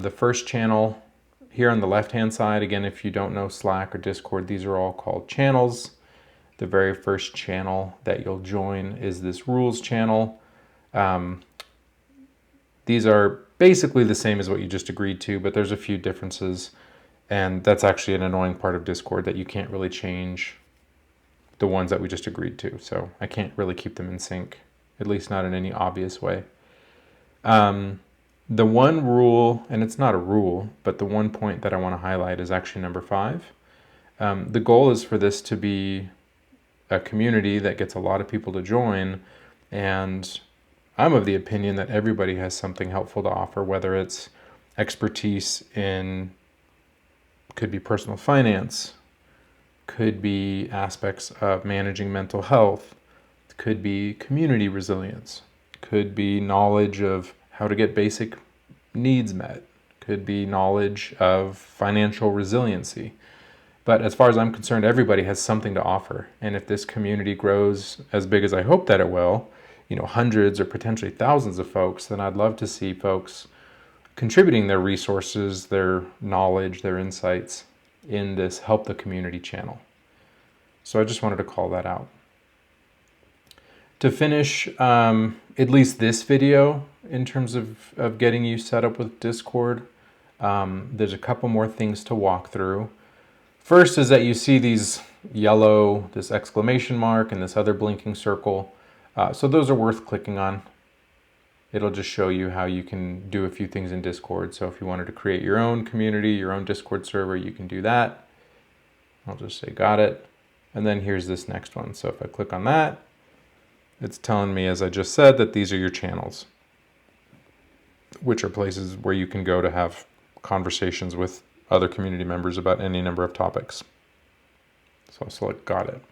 The first channel here on the left-hand side, again, if you don't know Slack or Discord, these are all called channels. The very first channel that you'll join is this rules channel. These are basically the same as what you just agreed to, but there's a few differences. And that's actually an annoying part of Discord, that you can't really change the ones that we just agreed to. So I can't really keep them in sync, at least not in any obvious way. The one rule, and it's not a rule, but the one point that I want to highlight is actually number 5. The goal is for this to be a community that gets a lot of people to join, and I'm of the opinion that everybody has something helpful to offer, whether it's expertise in, could be personal finance, could be aspects of managing mental health, could be community resilience, could be knowledge of how to get basic needs met, could be knowledge of financial resiliency. But as far as I'm concerned, everybody has something to offer. And if this community grows as big as I hope that it will, hundreds or potentially thousands of folks, then I'd love to see folks contributing their resources, their knowledge, their insights in this Help the Community channel. So I just wanted to call that out. To finish at least this video in terms of getting you set up with Discord, there's a couple more things to walk through. First is that you see these yellow, this exclamation mark and this other blinking circle. So those are worth clicking on. It'll just show you how you can do a few things in Discord. So if you wanted to create your own community, your own Discord server, you can do that. I'll just say got it. And then here's this next one. So if I click on that, it's telling me, as I just said, that these are your channels, which are places where you can go to have conversations with other community members about any number of topics. So I'll select got it.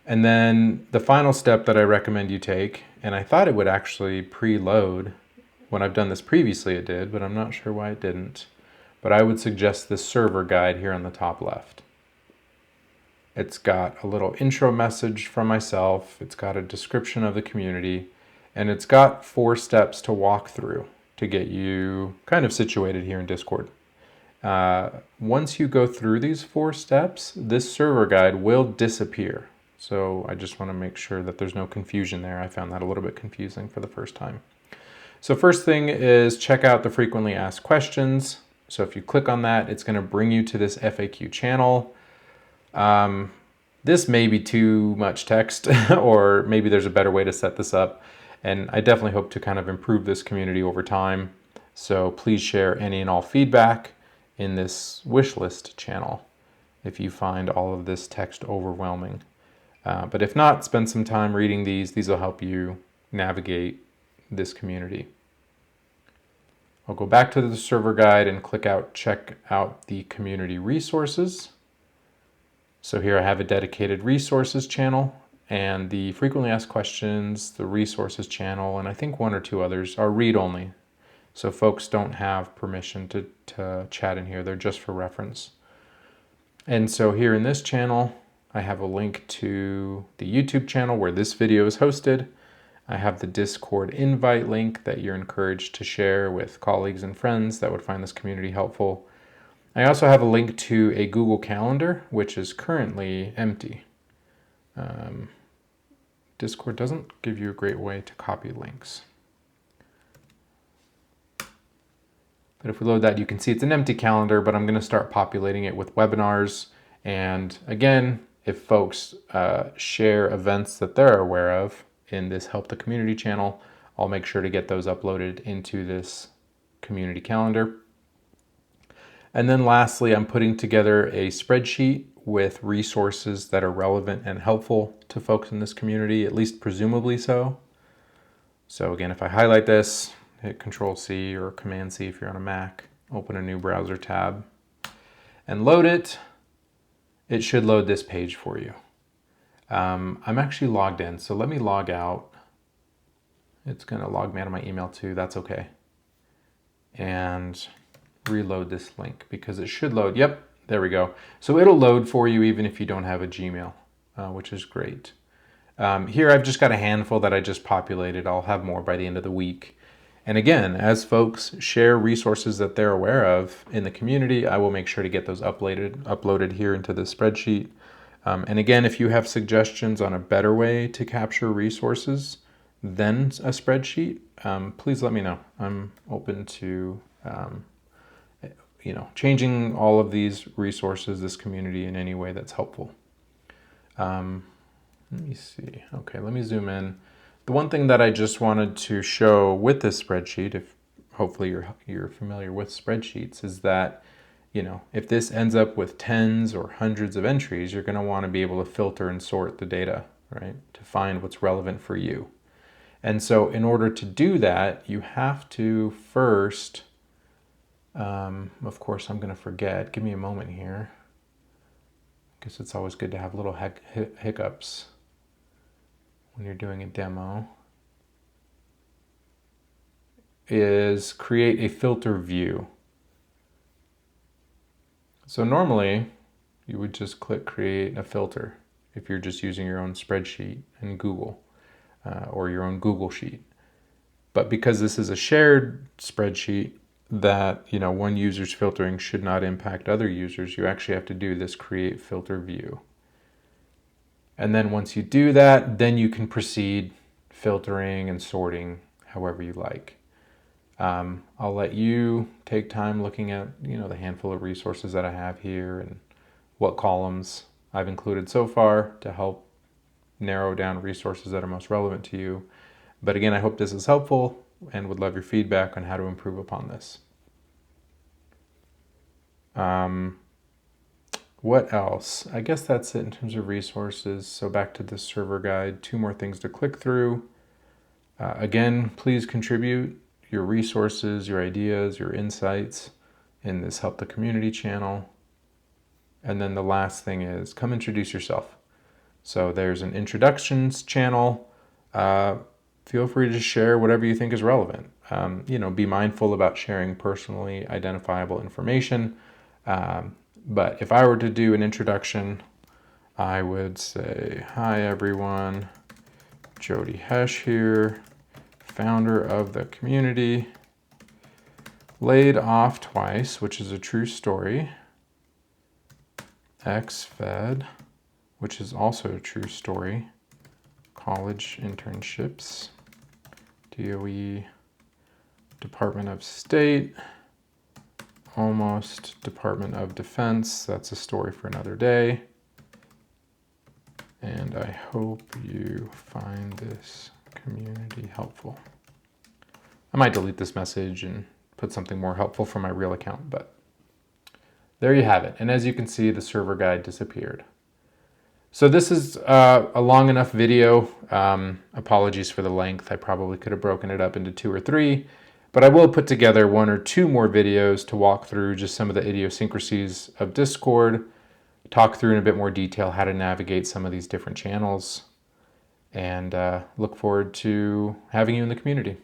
And then the final step that I recommend you take, and I thought it would actually preload. When I've done this previously it did, but I'm not sure why it didn't. But I would suggest this server guide here on the top left. It's got a little intro message from myself, it's got a description of the community, and it's got 4 steps to walk through to get you kind of situated here in Discord. Once you go through these 4 steps, this server guide will disappear. So I just want to make sure that there's no confusion there. I found that a little bit confusing for the first time. So first thing is check out the frequently asked questions. So if you click on that, it's going to bring you to this FAQ channel. This may be too much text, or maybe there's a better way to set this up. And I definitely hope to kind of improve this community over time. So please share any and all feedback in this wish list channel if you find all of this text overwhelming. But if not, spend some time reading these. These will help you navigate this community. I'll go back to the server guide and check out the community resources. So here I have a dedicated resources channel, and the frequently asked questions, the resources channel, and I think 1 or 2 others are read-only. So folks don't have permission to chat in here. They're just for reference. And so here in this channel, I have a link to the YouTube channel where this video is hosted. I have the Discord invite link that you're encouraged to share with colleagues and friends that would find this community helpful. I also have a link to a Google Calendar, which is currently empty. Discord doesn't give you a great way to copy links. But if we load that, you can see it's an empty calendar, but I'm going to start populating it with webinars. And again, if folks share events that they're aware of in this Help the Community channel, I'll make sure to get those uploaded into this community calendar. And then lastly, I'm putting together a spreadsheet with resources that are relevant and helpful to folks in this community, at least presumably so. So again, if I highlight this, hit Control-C or Command-C if you're on a Mac, open a new browser tab, and load it, it should load this page for you. I'm actually logged in, so let me log out. It's going to log me out of my email too, that's okay. And reload this link because it should load. Yep, there we go. So it'll load for you even if you don't have a Gmail, which is great. Here I've just got a handful that I just populated. I'll have more by the end of the week. And again, as folks share resources that they're aware of in the community, I will make sure to get those uploaded here into the spreadsheet. And again, if you have suggestions on a better way to capture resources than a spreadsheet, please let me know. I'm open to changing all of these resources, this community, in any way that's helpful. Let me see. Okay, let me zoom in. The one thing that I just wanted to show with this spreadsheet, if hopefully you're familiar with spreadsheets, is that if this ends up with tens or hundreds of entries, you're going to want to be able to filter and sort the data, right, to find what's relevant for you. And so in order to do that, you have to first, of course, I'm going to forget. Give me a moment here. I guess it's always good to have little hiccups when you're doing a demo, is create a filter view. So normally you would just click create a filter if you're just using your own spreadsheet in Google or your own Google Sheet. But because this is a shared spreadsheet that one user's filtering should not impact other users, you actually have to do this create filter view. And then once you do that, then you can proceed filtering and sorting however you like. I'll let you take time looking at the handful of resources that I have here and what columns I've included so far to help narrow down resources that are most relevant to you. But again, I hope this is helpful and would love your feedback on how to improve upon this. What else? I guess that's it in terms of resources. So back to the server guide, 2 more things to click through. Again, please contribute your resources, your ideas, your insights in this Help the Community channel. And then the last thing is come introduce yourself. So there's an introductions channel. Feel free to share whatever you think is relevant. Be mindful about sharing personally identifiable information. But if I were to do an introduction, I would say, hi everyone, Jody Hesh here, founder of the community, laid off twice, which is a true story, ex-Fed, which is also a true story, college internships, DOE, Department of State, almost Department of Defense. That's a story for another day. And I hope you find this community helpful. I might delete this message and put something more helpful from my real account, but there you have it. And as you can see, the server guide disappeared. So this is a long enough video. Apologies for the length. I probably could have broken it up into 2 or 3. But I will put together 1 or 2 more videos to walk through just some of the idiosyncrasies of Discord, talk through in a bit more detail how to navigate some of these different channels, and look forward to having you in the community.